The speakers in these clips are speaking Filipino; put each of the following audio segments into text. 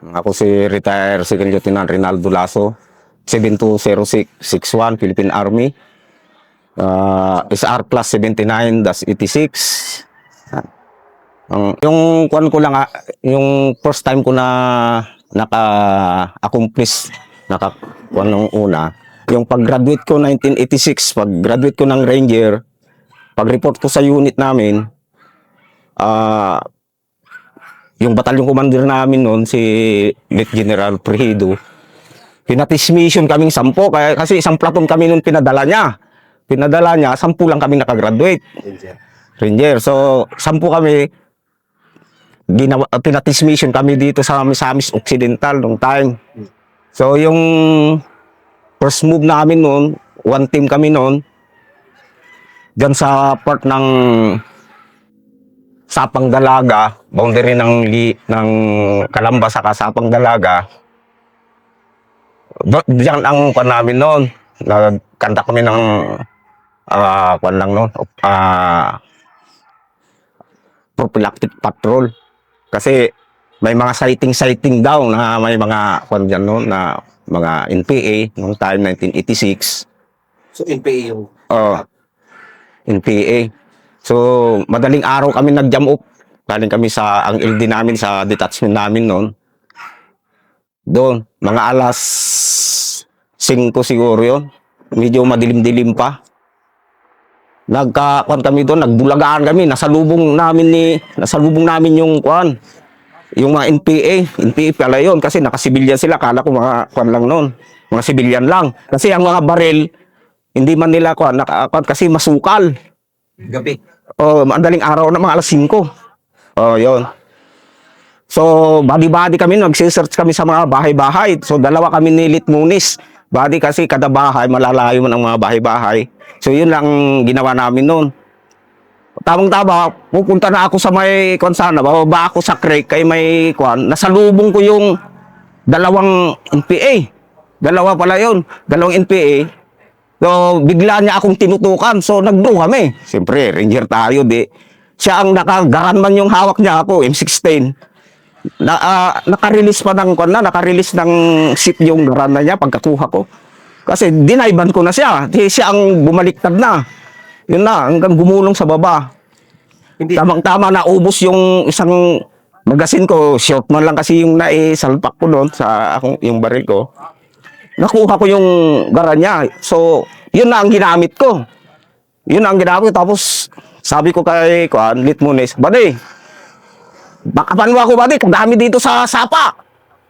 Ako si Retire Second Lieutenant Rinaldo Lasso, 720661 Philippine Army, SR plus 79-86. Yung kuan ko lang, yung first time ko na naka-accomplish, naka-kuan nung una, yung pag-graduate ko 1986, pag-graduate ko ng Ranger, pag-report ko sa unit namin, yung batalyon commander namin noon, si Lt. General Prejido, pinatis mission kaming 10, kasi isang platoon kami noon pinadala niya. Pinadala niya, 10 lang kaming nakagraduate. Ranger. So, 10 kami, pinatis mission kami dito sa Misamis Occidental nung time. So, yung first move namin noon, one team kami noon, dyan sa part ng Sapang Dalaga, boundary ng Calamba sa Sapang Dalaga. Diyan ang kuan namin noon. Nagkanta kami ng kuan lang noon. Prophylactic patrol. Kasi may mga sighting daw na may mga kuan diyan noon na mga NPA noong time 1986. So, NPA yung... NPA. So, madaling araw kami nag-jam up. Galing kami ang LD namin, sa detachment namin noon. Doon, mga alas 5 siguro yun. Medyo madilim-dilim pa. Nagkakuan kami doon, nagbulagaan kami. Nasalubong namin yung kuan. Yung mga NPA pala yun. Kasi nakasibilyan sila. Kala ko mga kuan lang noon. Mga sibilyan lang. Kasi ang mga baril, hindi man nila kuan, kasi masukal. Gabi. Madaling araw na, mga alas 5. Yun. So, body-body kami, nag-search kami sa mga bahay-bahay. So, dalawa kami ni Lit Munis. Body kasi kada bahay, malalayo man ang mga bahay-bahay. So, yun lang ginawa namin noon. Tamang-tama, pupunta na ako sa may konsana, bababa ako sa creek, kay may kuan, nasalubong ko yung dalawang NPA. Dalawa pala yun, dalawang NPA. So, bigla niya akong tinutukan. So, nagdo kami. Siyempre, Ranger tayo, di. Siya ang nakagaran man yung hawak niya ako, M16. Naka-release pa naka-release ng ship yung garan na niya pagkakuha ko. Kasi dinaiban ko na siya. Siya ang bumaliktad na. Yun na, hanggang gumulong sa baba. Tamang-tama na ubos yung isang magasin ko. Short man lang kasi yung naisalpak ko doon sa yung baril ko. Nakuha ko yung garan niya. So, yun na ang ginamit ko. Tapos, sabi ko kay Lit Munis, "Buddy, bakapan mo ako, buddy. Kadami dito sa sapa."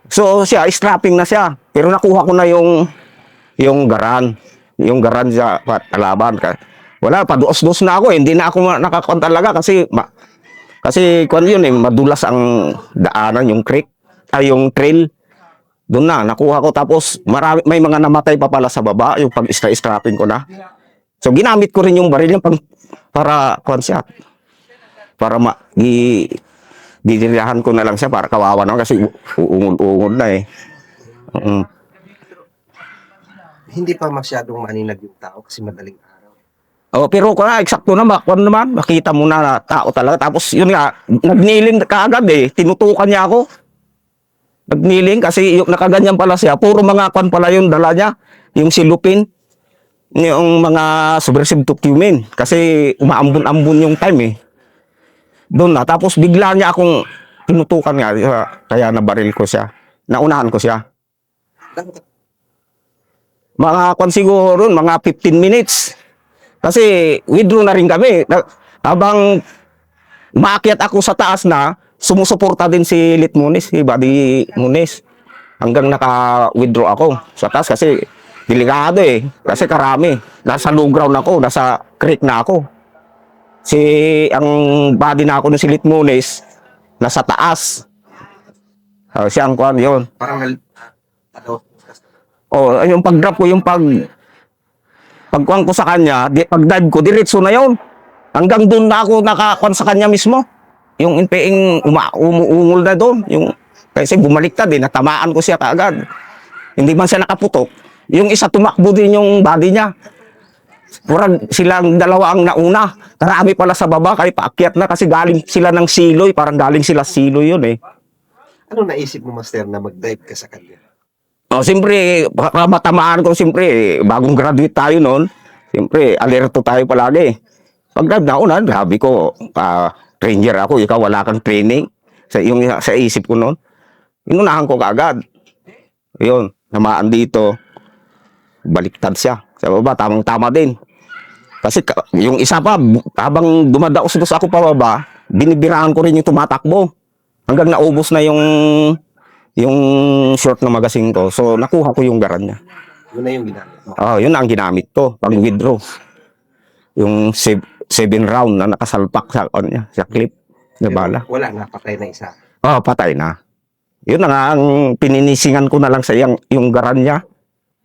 So, siya, strapping na siya. Pero nakuha ko na yung garan. Yung garan sa kalaban. Wala, paduos-dos na ako. Hindi na ako nakakon talaga kasi yun madulas ang daanan, yung creek, yung trail. Doon na, nakuha ko. Tapos, may mga namatay pa pala sa baba, yung pag-strapping ko na. So, ginamit ko rin yung baril niya para siya. Para didirihan ko na lang siya para kawawa naman kasi uungol-ungol na eh. Hindi pa masyadong maninag yung tao kasi madaling araw. Pero eksakto na, makita mo na tao talaga. Tapos, yun nga, nagniling kaagad eh. Tinutukan niya ako. Nagniling kasi yung nakaganyan pala siya, puro mga kwan pala yung dala niya, yung silupin, yung mga subversive to cumin, kasi umaambon-ambon yung time eh. Doon na, tapos bigla niya akong tinutukan nga, kaya nabaril ko siya, naunahan ko siya. Mga kwan siguro, mga 15 minutes, kasi withdraw na rin kami, habang maakyat ako sa taas na, sumusuporta din si Lit Munis, si Buddy Munis. Hanggang naka-withdraw ako sa taas kasi delikado eh. Kasi karami. Nasa low ground ako, nasa creek na ako. Ang body na ako ng si Lit Munis, nasa taas. Siya ang kuhan yun. Parang yung pag-drop ko, yung pagkuhan ko sa kanya, pag-dive ko, diretso na yun. Hanggang doon na ako nakakuhan sa kanya mismo. Yung NPA umuungol na doon. Kasi bumaliktad eh, natamaan ko siya kaagad. Hindi man siya nakaputok. Yung isa tumakbo din yung body niya. Parang silang dalawa ang nauna. Karami pala sa baba, kaya paakyat na kasi galing sila ng Siloy. Parang galing sila Siloy yun eh. Ano naisip mo, Master, na mag-dive ka sa kanya? Oh, siyempre, baka matamaan ko, siyempre, bagong graduate tayo noon. Siyempre, alerto tayo palagi. Pag dive na ako na, sabi ko, ranger ako, ikaw wala kang training. Sa isip ko noon. Inunahan ko kaagad. Yun, namaan dito. Baliktad siya. Sa baba, tamang-tama din. Kasi yung isa pa, habang dumadaos ako pababa, binibiraan ko rin yung tumatakbo. Hanggang naubos na yung short na magasin ko. So, nakuha ko yung garan niya. Yun na yung ginamit mo. Yun ang ginamit ko pang withdraw. Yung 7 round na nakasalpak sa clip na bala. Wala na, patay na isa. Patay na. Yun na nga, ang pininisingan ko na lang sa yung garan niya.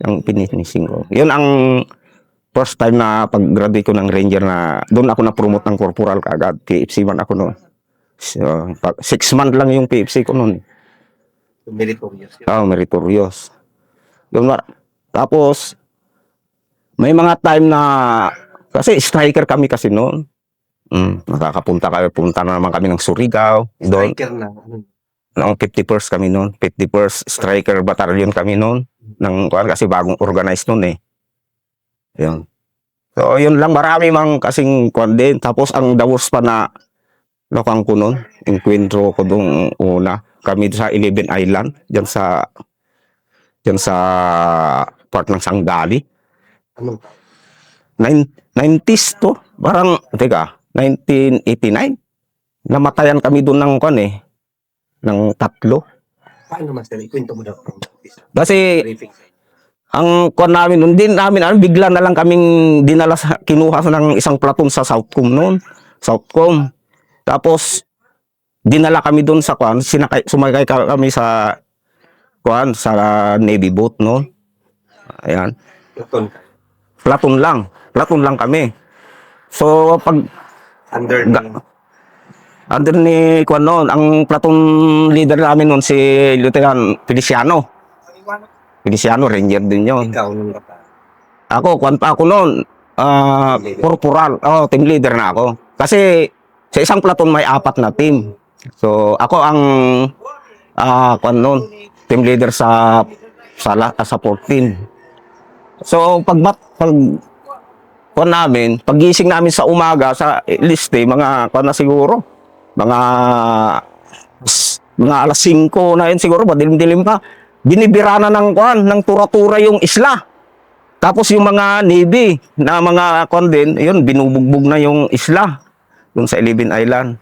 Yung pininising ko. Yun ang first time na pag-graduate ko ng ranger na doon ako na-promote ng corporal kaagad. PFC man ako noon. So, 6 months lang yung PFC ko noon. Meritorious yun. Meritorious. Yun, tapos, may mga time na, kasi striker kami kasi noon. Punta na naman kami ng Surigao. Doon, Striker na. Ano? ng 51st kami noon. 51st Striker Battalion kami noon. Kasi bagong organized noon eh. Yun. So, yun lang. Marami mang kasing kwan din. Tapos, ang the worst pa na lokang ko noon, encuentro ko doon una. Kami sa 11 Island. Diyan sa part ng Sanggali. Anong 90s to. Parang, 1989. Namatayan kami doon ng kwan eh. Ng 3. paano, Master? Ikwento mo daw. Kasi, Briefing. ang kwan namin noon, bigla na lang kaming kinuha ng isang platoon sa Southcom noon. Southcom. Tapos, dinala kami doon sa kwan, sumakay kami sa kwan, sa Navy boat noon. Ayan. Platon. Platoon lang kami. So, Under under ni kwan noon, ang platoon leader namin noon si Lieutenant Feliciano. Feliciano, ranger din yon. ikaw nung bata. Ako, kwan pa ako noon, corporal. Team leader na ako. Kasi sa isang platoon may 4 na team. So, ako ang kwan noon, team leader sa 14. So, kwan namin, paggising namin sa umaga sa liste, mga kwan na siguro, mga alas 5 na yun siguro, madilim-dilim pa. Binibira na ng kwan, ng tura-tura yung isla. Tapos yung mga Navy na mga kwan din, yun, binubugbog na yung isla. Doon sa 11 Island.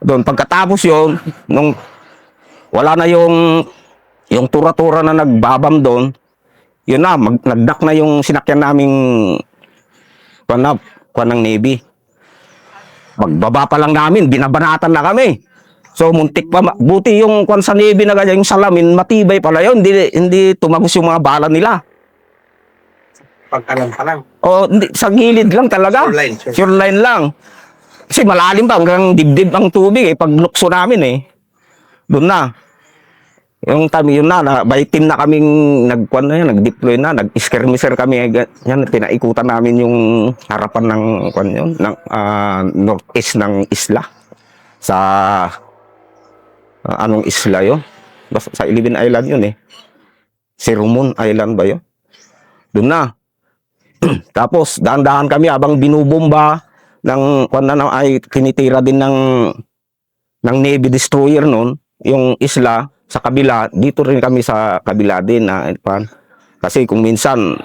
Doon, pagkatapos yun, nung wala na yung tura-tura na nagbabam doon, yun na, nagdak na yung sinakyan naming kwan ng Navy. Pagbaba pa lang namin, binabanatan na kami. So, muntik pa. Buti yung kwan sa Navy na ganyan, yung salamin, matibay pala yun. Hindi tumagos yung mga bala nila. Pagkalan pa lang. Hindi, sa gilid lang talaga. Shoreline. Shoreline lang. Kasi malalim pa, hanggang dibdib ang tubig eh. Pag lukso namin eh. Doon na. Yung time yun na by team na kaming nag-deploy na, nag-skirmisher kami. Yan, pinaikutan namin yung harapan ng northeast ng isla. Sa anong isla yun? Basta sa 11 Island yun eh. Sermon Island ba yun? Doon na. Tapos dahan-dahan kami habang binubomba ng ay tinitira din ng Navy destroyer noon yung isla sa kabila. Dito rin kami sa kabila din na kasi kung minsan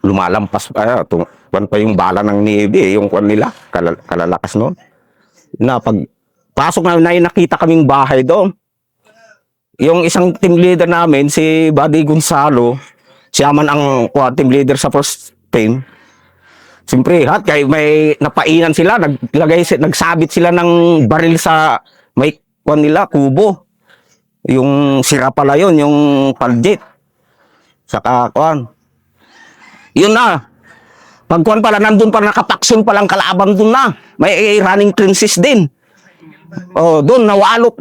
lumalampas pa pa yung bala ng Navy yung nila kalalakas noon. Na pag pasok namin nakita kaming bahay doon. Yung isang team leader namin si Buddy Gonzalo, siya man ang team leader sa first team. Siyempre, kaya may napainan sila, nagsabit sila ng baril sa may nila, kubo. Yung sira pala yun, yung paljit. Saka, yun na. Pagkuhan pala, nandun pala, nakapaksun palang kalaban dun na. May running trenches din. Doon, nawalot.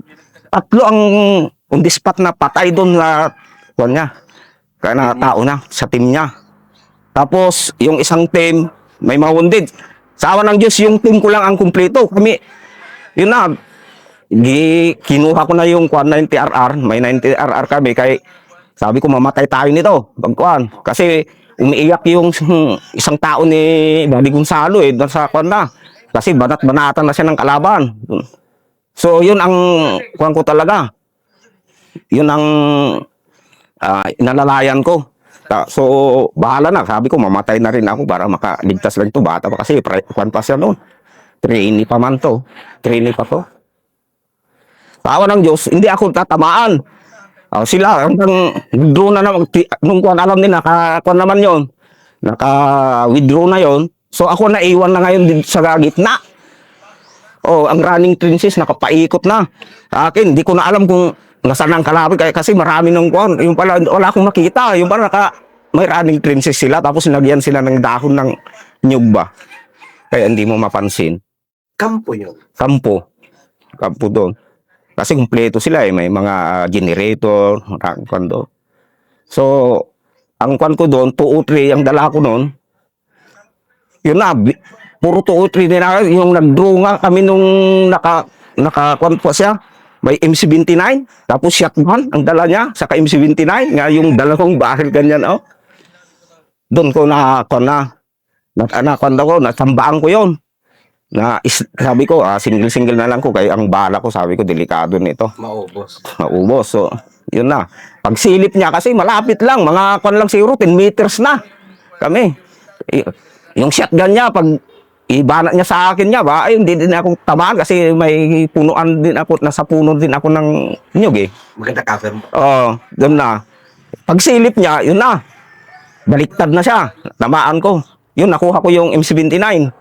3 ang on the spot na patay doon na, niya. Kaya na tao na, sa team niya. Tapos, yung isang team, may ma-wounded. Sa awa ng Diyos, yung team ko lang ang kumpleto. Kami, yun na, Kinuha ko na yung kwan 90RR, may 90RR kami kay sabi ko mamatay tayo nito, pagkuan. Kasi umiiyak yung isang tao ni Daddy Gonzalo doon sa kwan na. Kasi banat-banatan na siya ng kalaban. So yun ang kwan ko talaga. Yun ang inalalayan ko. So bahala na, sabi ko mamatay na rin ako para makaligtas lang to bata pa kasi kwan pa siya noon. Trainee pa man to. Trainee pa to. Tawa ng Diyos, hindi ako tatamaan. Sila, hanggang withdraw na naman. Nung kuwan, alam nila, kuwan naman yon, naka-withdraw na yon. So ako naiwan na ngayon din sa gitna. Ang running trenches, nakapaikot na. Sa akin, hindi ko na alam kung nasaan ang kalaban. Kasi marami ng kuwan. Yung pala, wala akong makita. Yung pala, may running trenches sila. Tapos nagyan sila ng dahon ng nyug ba. Kaya hindi mo mapansin. Kampo yun. Kampo doon. Kasi kumpleto sila may mga generator, kando. So, ang kwan ko doon, 203 ang dala ko noon. Yun na, puro 203 din na, yung nag-draw nga kami nung naka-kwan po siya. May MC-29, tapos shotgun ang dala niya, saka MC-29, nga yung dalawang baril ganyan, Doon ko natambaan ko yon. Sabi ko, single-single na lang ko kaya ang bala ko, sabi ko, delikado nito. Maubos. So, yun na. Pagsilip niya kasi malapit lang, mga kwan lang siguro, 10 meters na kami. Yung shotgun niya, pag ibanat niya sa akin niya, hindi din ako tamaan kasi may punuan din ako, nasa puno din ako ng nyug Maganda cover mo. Doon na. Pagsilip niya, yun na. Baliktad na siya. Tamaan ko. Yun, nakuha ko yung MC-29.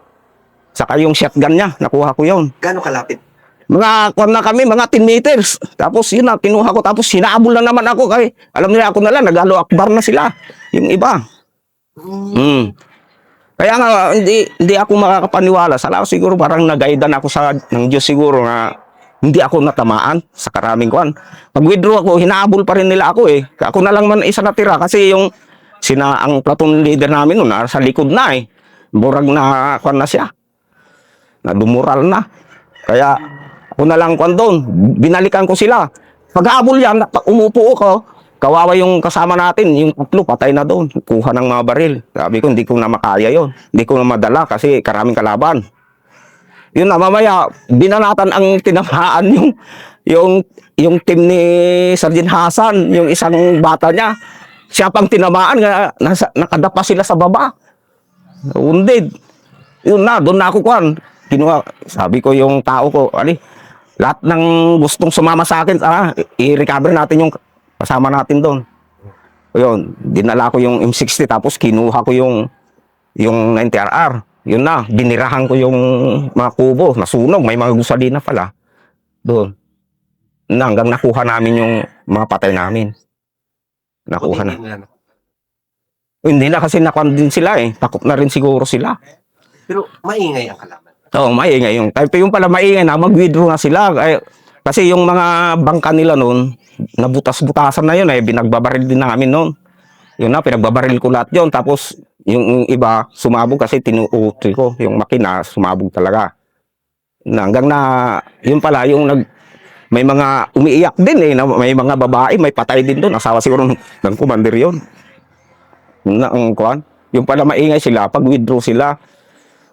Saka yung shotgun niya, nakuha ko yun. Gano'ng kalapit? Mga kwan na kami, mga 10 meters. Tapos yun na, kinuha ko. Tapos sinabol na naman ako. Kaya alam nila ako na lang, nag-alo akbar na sila. Yung iba. Kaya nga, hindi ako makakapaniwala. Sala ko siguro parang nag-aidan ako ng Diyos siguro nga hindi ako natamaan sa karaming kwan. Pag-withdraw ako, hinabol pa rin nila ako Ako na lang man isa natira kasi yung ang platoon leader namin noon, sa likod na Burag na kwan na siya. Na dumural na. Kaya ako na lang kwan doon. Binalikan ko sila. Pag-habol yan, umupo ako, kawawa yung kasama natin, yung tatlo, patay na doon. Kuha ng mga baril. Sabi ko, hindi ko na makaya yon. Hindi ko na madala kasi karaming kalaban. Yun na, mamaya, binanatan ang tinamaan yung team ni Sergeant Hasan, yung isang bata niya. Siya pang tinamaan, nakadapa sila sa baba. Wounded. Yun na, doon na ako kwan. Sabi ko yung tao ko, lahat ng gustong sumama sa akin, i-recover natin yung kasama natin doon. Yun, dinala ko yung M60 tapos kinuha ko yung 90RR. Yun na, binirahan ko yung mga kubo, nasunog, may mga gusalina pala. Doon. Hanggang nakuha namin yung mga patay namin. Nakuha na. Hindi na kasi nakuha din sila Takot na rin siguro sila. Pero maingay ang kalaban. Maingay yung type. Yung pala maingay na, mag-withdraw na sila. Kasi yung mga bangka nila noon, nabutas-butasan na yun binagbabaril din namin noon. Yun na, pinagbabaril ko lahat yun. Tapos, yung iba, sumabog kasi tinuutri ko. Yung makina, sumabog talaga. Hanggang na, yun pala, may mga umiiyak din may mga babae, may patay din doon. Asawa siguro ng commander yun. Yung pala maingay sila, pag-withdraw sila.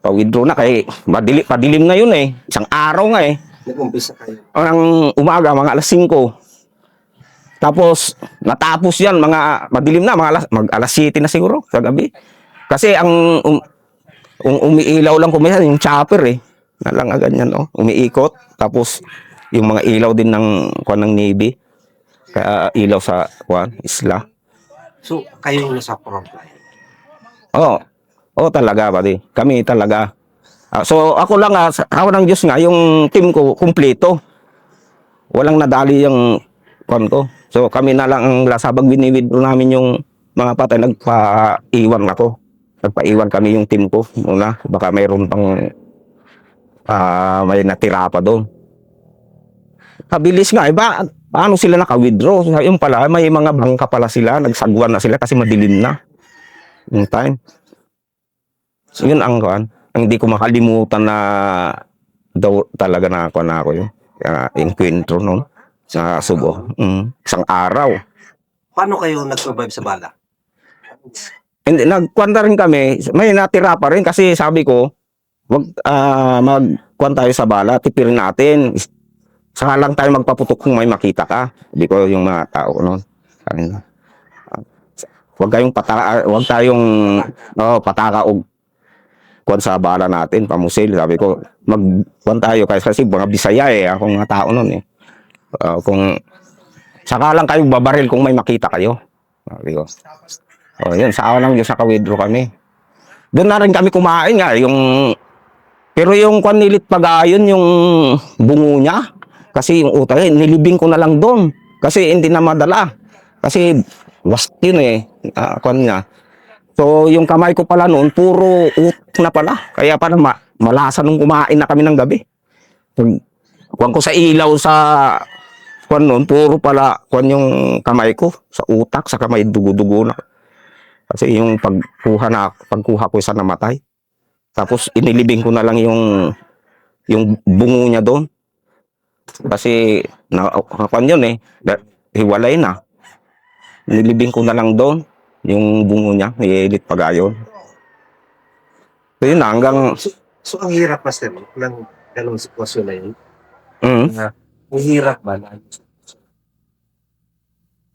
Pag-withdraw na kay padilim na yun Isang araw nga Nag-umpisa kayo. Ang umaga, mga alas 5. Tapos, natapos yan, mga madilim na, alas 7 na siguro sa gabi. Kasi ang umiilaw lang kumisan, yung chopper Nalang ganyan umiikot. Tapos, yung mga ilaw din ng Navy. Kaya ilaw sa isla. So, kayo yung nasa front line? Oo, talaga, buddy. Kami talaga. So, ako lang, ako ng Diyos nga, yung team ko, kumpleto. Walang nadali yung ko. So, kami na lang ang lasabag biniwidro namin yung mga patay. Nagpa-iwan ako. Nagpa-iwan kami yung team ko. Muna, baka mayroon pang may natira pa doon. Kabilis nga, paano sila naka-withdraw? Yung pala, may mga bangka pala sila. Nagsagwan na sila kasi madilim na. Yung time. So, yun ang hindi ko makalimutan na daw talaga na ako yun. enkwentro noon sa Subo. Isang araw. Paano kayo nag-survive sa bala? Hindi, nagkwanta rin kami. May natira pa rin kasi sabi ko, wag magkwan tayo sa bala, tipirin natin. Saka lang tayo magpaputok kung may makita ka. Sabi ko yung mga tao noon. Sabi nila, wag kayong pataka, wag tayong pataka o kwan sa bala natin, pamusil. Sabi ko, magkwan tayo kasi mga Bisaya akong mga tao noon kung saka lang kayong babaril kung may makita kayo. Sabi ko. Yun, sa lang yung sa Kawidro kami. Doon na rin kami kumain nga, pero yung kwan nilit pagayon, yung bungo niya, kasi yung utak, nilibing ko na lang doon. Kasi hindi na madala. Kasi wasak yun kwan niya. So, yung kamay ko pala noon, puro utak na pala. Kaya pala malasa nung kumain na kami ng gabi. Kwan ko sa ilaw sa kwan noon, puro pala kwan yung kamay ko sa utak, sa kamay dugo-dugo na. Kasi yung pagkuha ko isa namatay. Tapos inilibing ko na lang yung bungo niya doon. Kasi kwan yun hiwalay na. Nilibing ko na lang doon yung bungo niya, nilit pagayon. So yun na, hanggang... So ang hirap, Master, ng ganong sitwasyon na yun. Ang hirap ba?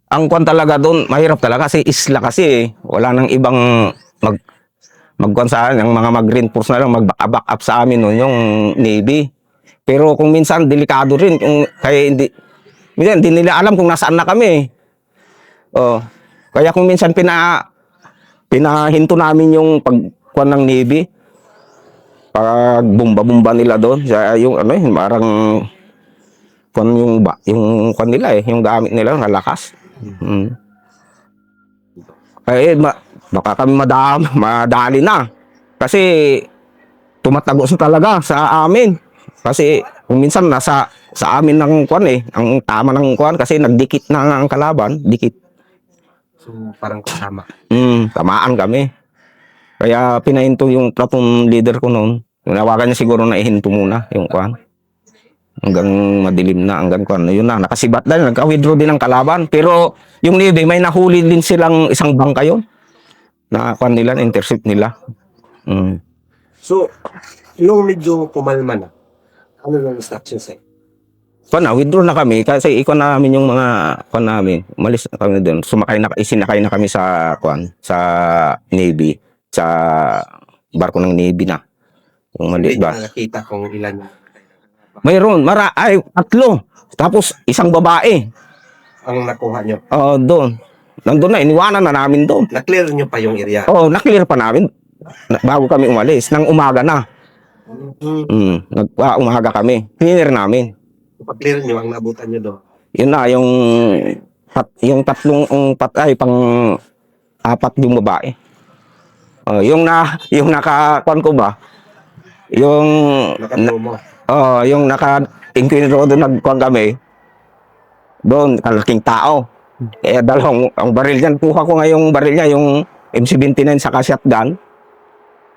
Ang kwan talaga doon, mahirap talaga kasi isla kasi wala nang ibang magkwan sa amin, ang mga mag-reinforce na lang, mag-back up sa amin noon, yung Navy. Pero kung minsan, delikado rin, kaya minsan, hindi nila alam kung nasaan na kami. Kaya kung minsan pinahinto namin yung pagkwan ng Navy, pag bumba-bumba nila doon, yung parang kwan yung kwan nila yung gamit nila, malakas. Baka kami madali na. Kasi tumatagos talaga sa amin. Kasi kung minsan sa amin ng kwan ang tama ng kwan kasi nagdikit na ang kalaban, dikit. So parang kasama. Tamaan kami. Kaya pinahinto yung platoon leader ko noon. Nawagan niya siguro na ihinto muna yung kwan. Hanggang madilim na, hanggang kwan. Yun na, nakasibat na, nagka-withdraw din ang kalaban. Pero yung Navy, may nahuli din silang isang bangka yun. Na kwan nila, intercept nila. So, yung medyo kumalma na, ano lang instruction sa'yo? Kwan na, withdraw na kami. Kasi ikon namin yung mga kwan namin. Umalis na kami doon. Isinakay na kami sa kwan, sa Navy. Sa barko ng Navy na. Yung maliit ba? Hindi nakita kung ilan. Mayroon, tatlo. Tapos isang babae. Ang nakuha nyo? Doon. Nandun na, iniwanan na namin doon. Na-clear nyo pa yung area? Na-clear pa namin. Bago kami umalis. Nang umaga na. Umaga kami. Clear namin. Pag-clear nyo, ang nabutan nyo doon? Yun na, yung tatlong patay, apat yung babae. Yung nakakuan ko ba? Yung Nakatumo? yung naka-inquire doon nagkuhan kami. Doon, kalaking tao. Kaya ang baril niyan, kuha ko nga yung baril niya, yung M79 saka shotgun.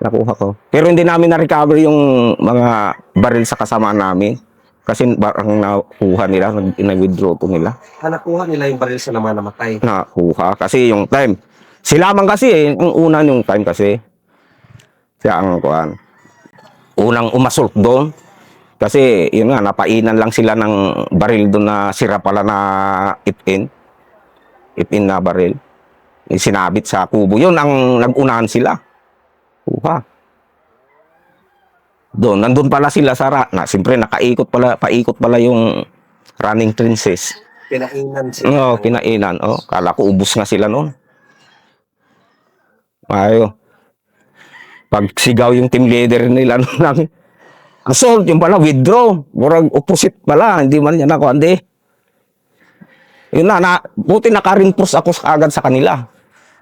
Nakuha ko. Pero hindi namin na-recover yung mga baril sa kasama namin. Kasi ang nakuha nila, nag-withdraw to nila. Nakuha nila yung baril sa naman namatay? Nakuha. Kasi yung time. Sila man kasi yung una yung time kasi. Siya ang kuhan. Unang umasult doon. Kasi yun nga, napainan lang sila ng baril doon na sira pala na ipin. Ipin na baril. Sinabit sa kubo. Yun ang nag-unahan sila. Doon, nandun pala sila sa siyempre paikot pala yung running trenches. Pinainan sila? Pinainan. Kala ko ubos nga sila noon. Pag sigaw yung team leader nila ng assault, yung pala withdraw. Murag opposite pala, hindi man niya nakuha. Hindi. Yun buti naka-reinforce ako agad sa kanila.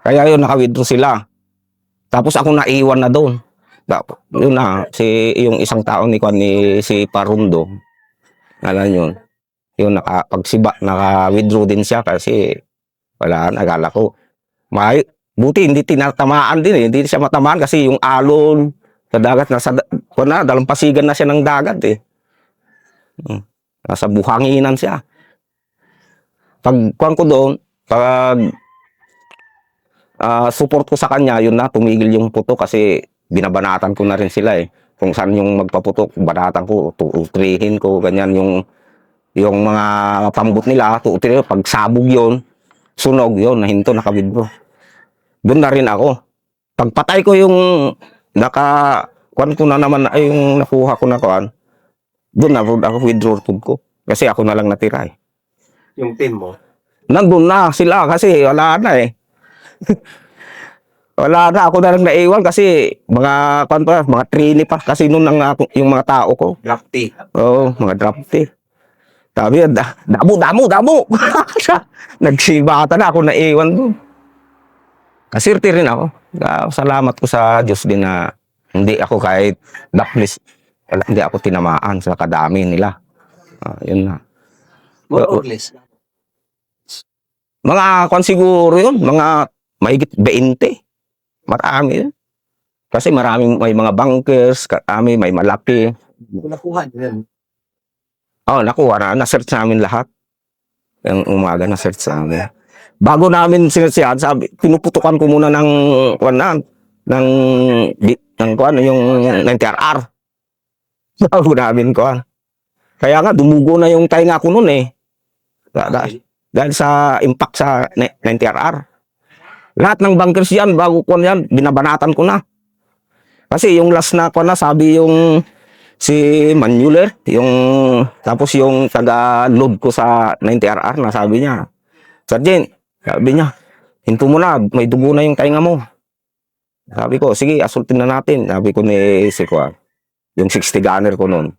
Kaya yun, naka-withdraw sila. Tapos ako naiwan na doon. Yun na, yung isang tao si Parundo, alam yun, yung naka-withdraw din siya kasi wala, nagala ko. Buti hindi tinatamaan din hindi siya matamaan kasi yung alon sa dagat, dalampasigan na siya ng dagat Nasa buhanginan siya. Pag kuwan ko doon, pag support ko sa kanya, yun na, tumigil yung putok kasi binabanatan ko na rin sila eh. Kung saan yung magpaputok, banatan ko, tuutrihin ko, ganyan yung mga pambot nila, tuutrihin, pag sabog yun, sunog yun, nahinto, nakabidro. Doon na rin ako. Pagpatay ko yung kuwan ko na naman, ay yung nakuha ko na kuwan, doon na ako withdraw ko. Kasi ako na lang natira eh. Yung team mo, Nandun na sila kasi wala na eh. Wala na, ako na lang naiwan kasi mga kuwan pa, mga trainee pa kasi noon yung mga tao ko. draftee. Oo, mga draftee. Sabi, damo. Nagsibata na ako naiwan doon. Kasirti rin ako. Salamat ko sa Diyos din na hindi ako kahit blacklist, hindi ako tinamaan sa kadami nila. Yun na. More or less. Mga kwan siguro yun, mga mahigit 20. Marami yun. Kasi maraming may mga bunkers, kami may malaki. Nakuha din. Nakuha na. Na-search namin lahat. Yung umaga na-search namin. Bago namin sinerchahan, sabi, pinuputukan ko muna ng yung 9TRR. Bago namin kuwan. Kaya nga, dumugo na yung tainga ko noon eh. Dahil sa impact sa 9TRR. Lahat ng bunkers yan, bago ko yan, binabanatan ko na. Kasi yung last na ko na, sabi yung si Manuler, tapos yung taga-load ko sa 9TRR na sabi niya, Sergeant, sabi niya, hinto mo na, may dugo na yung tainga mo. Sabi ko, sige, asultin na natin. Sabi ko ni yung 60 gunner ko noon.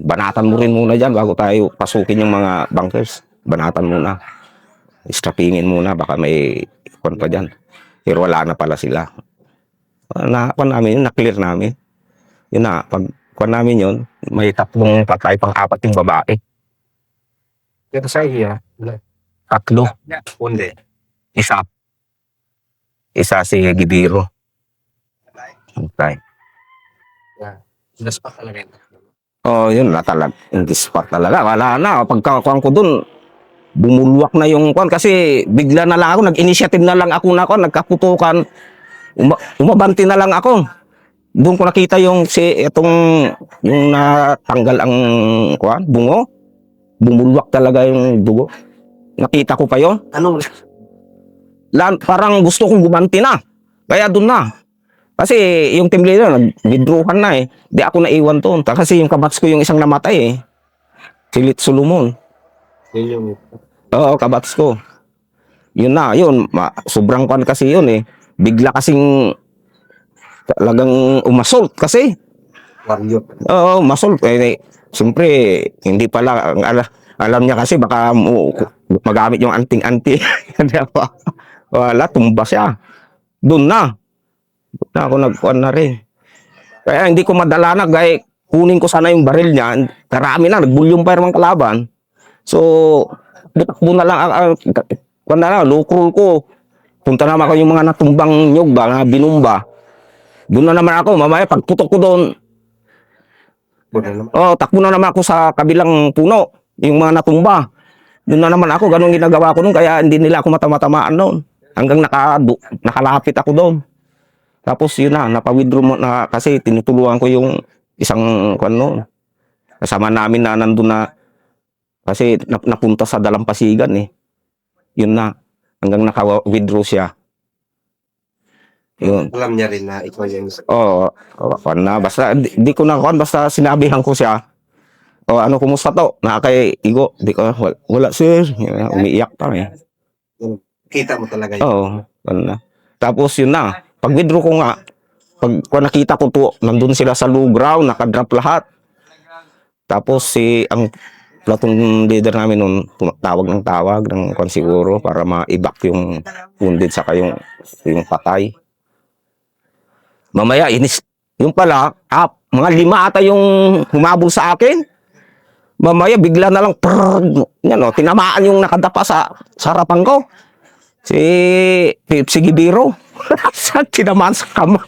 Banatan mo rin muna dyan bago tayo pasukin yung mga bunkers. Banatan muna. Strapingin muna, baka may kon pa dyan. Pero wala na pala sila. Na-clear namin. Yun na, pag kon namin yun, may tatlong patay, pang-apat yung babae. Pero sa iya, Tatlo. hindi. Isa si Gibiro. Okay. Das pa talaga. Yun na talaga. In this spot talaga. Wala na. Pagkakuan ko dun, bumulwak na yung kuan kasi bigla na lang ako, nag-initiative na lang ako na kuan, nagkaputukan. Umabanti na lang ako. Doon ko nakita yung yung natanggal ang kuan, bungo. Bumulwak talaga yung dugo. Nakita ko pa yon. Anong Parang gusto kong gumanti na. Kaya doon na. Kasi yung team leader, nag-withdrawhan na eh. Di ako naiwan doon. Kasi yung kabats ko yung isang namatay eh. Si Lit Solomon. yun yung Oo, kabats ko. Yun na, yun. Sobrang kwan kasi yun eh. Bigla kasing talagang umassault kasi. warrior. Oo, umassault. Siyempre, hindi pala. Alam niya kasi baka magamit yung anting-anti. Wala, tumba siya. Doon na. Doon na ako nagkuhan na rin. Kaya hindi ko madala na. Gaya, kunin ko sana yung baril niya. Karami na, nagbulyong pa yung kalaban. So, butakbo na lang, kuhan na lang, low-crawl ko. Punta naman ako yung mga natumbang nyog ba, na binumba. Doon na naman ako, mamaya pagputok ko doon. Takbo na naman ako sa kabilang puno, yung mga natumba. Doon na naman ako, ganun ginagawa ko noon, kaya hindi nila ako matama-tamaan noon. Hanggang nakalapit ako doon. Tapos yun na, napawithdraw mo na kasi tinutulungan ko yung isang kasama namin na nandun na kasi napunta sa Dalampasigan eh. Yun na, hanggang naka-withdraw siya. Yun. Alam niya rin na ikaw yung Basta di ko na basta sinabihan ko siya. Ano, kumusta to? Kay Igo. Di ko, wala sir. Umiiyak pa eh. kita mo talaga yun. Wala. Tapos yun na, pag withdraw ko nga, pag nakita ko to, nandun sila sa low ground, nakadrop lahat. Tapos ang platoon leader namin nun, tawag ng siguro para ma-evac yung wounded saka yung patay. Mamaya, yung pala, mga 5 ata yung humabol sa akin. Mamaya, bigla na lang, tinamaan yung nakadapa sa harapan ko. Si Gibiro. Tinamaan sa kama.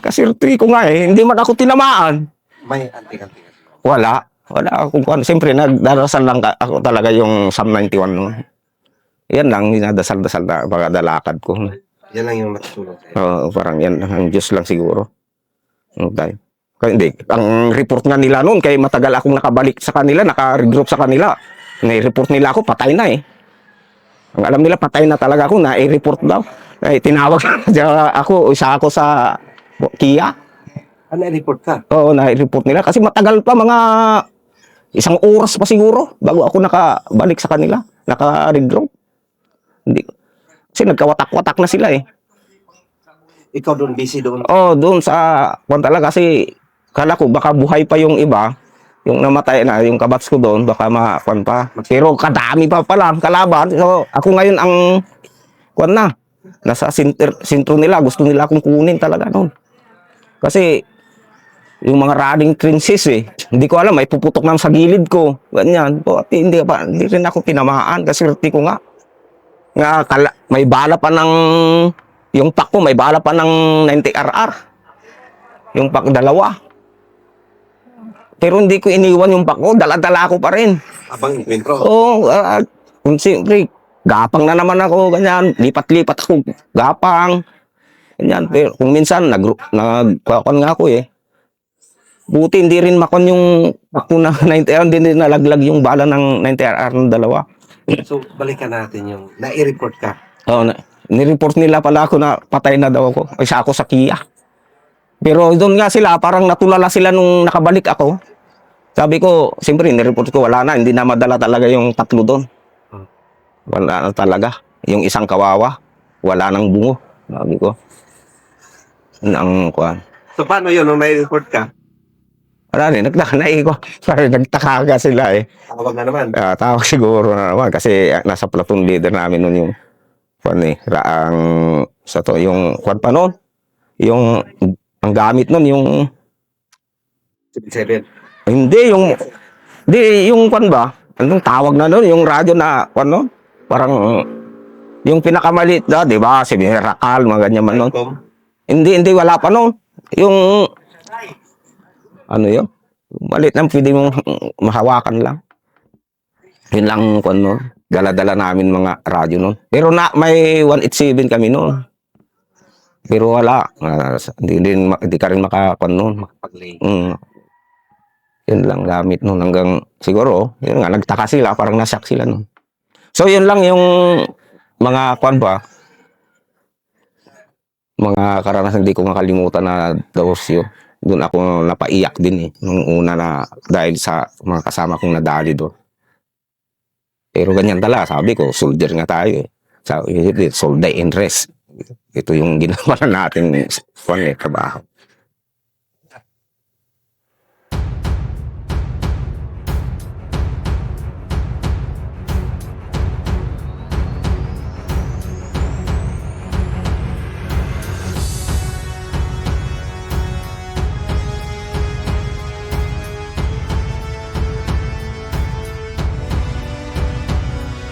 Kasi ko nga eh, hindi man ako tinamaan. May anting-anting. Wala. Wala akong kung ano. Siyempre, nagdarasal lang ako talaga yung Psalm 91 no. Yan lang, dinadasal-dasal na pagdalakad ko. Yan lang yung natutulong sa'yo. Oo, parang yan, ang Diyos lang siguro. Okay. Kaya hindi, ang report nga nila noon, kaya matagal akong nakabalik sa kanila, naka-regroup sa kanila. Nai-report nila ako, patay na eh. Ang alam nila, patay na talaga ako, nai-report daw. Ay, tinawag ako, isa ako sa Kia. Ano, report ka? Oo, nai-report nila. Kasi matagal pa, mga 1 oras pa siguro, bago ako nakabalik sa kanila, naka-regroup. Hindi. Kasi nagkawatak-watak na sila eh. Ikaw doon, busy doon. Oh, doon sa kung talaga kasi kala ko baka buhay pa yung iba, yung namatay na, yung kabats ko doon, baka makuan pa. Pero kadami pa pala kalaban. So, ako ngayon ang kuan na. Nasa sentro nila, gusto nila akong kunin talaga noon. Kasi yung mga running trenches eh. Hindi ko alam, may puputok na sa gilid ko. Ganyan. Hindi rin ako tinamaan kasi swerte ko nga. May bala pa ng yung pack ko, may bala pa ng 90RR. Yung pack dalawa. Pero hindi ko iniwan yung pack ko, dala-dala ko pa rin. Abang intro. Oo, kung siyempre, gapang na naman ako, ganyan. Lipat-lipat ako, gapang. Ganyan, pero kung minsan, nagkakon nga ako eh. Buti hindi rin makon yung pack ko na 90RR, hindi rin nalaglag yung bala ng 90RR ng dalawa. So, balikan natin yung nai-report ka. Oo, nireport nila pala ako na patay na daw ako. Isa ako sa Kia. Pero doon nga sila, parang natulala sila nung nakabalik ako. Sabi ko, siyempre, nireport ko, wala na. Hindi na madala talaga yung 3 doon. Wala na talaga. Yung isang kawawa, wala nang bungo. Sabi ko. Yun ang kuhan. So, paano yun nung nai-report ka? Wala rin, nagtaka ka sila eh. Tawag na naman. Tawag siguro na naman kasi nasa platoon leader namin noon yung kuan eh, raang sa to yung kuan pa noon. Yung ang gamit noon yung 7. hindi yung kuan ba? Anong tawag na noon yung radyo na kuan noon? Parang yung pinakamaliit na, 'di ba? Si Miracle, mga ganyan man noon. Hindi wala pa noon. Yung ano yun? Maliit lang, pwede mong mahawakan lang. Yun lang kuan noon. Dala-dala namin mga radyo noon. Pero may 187 kami noon. Pero wala. Hindi ka rin makakuan noon. Makapag-lay. Yun lang gamit noon hanggang siguro, yun nga, nagtaka sila, parang nasyak sila noon. So yun lang yung mga kuan ba? Mga karanasan hindi ko makalimutan na dosyo. Doon ako napaiyak din eh. Nung una na dahil sa mga kasama kong nadali doon. Pero ganyan talaga, sabi ko, soldier nga tayo eh. Sabi, soldier in rest. Ito yung ginawa natin trabaho.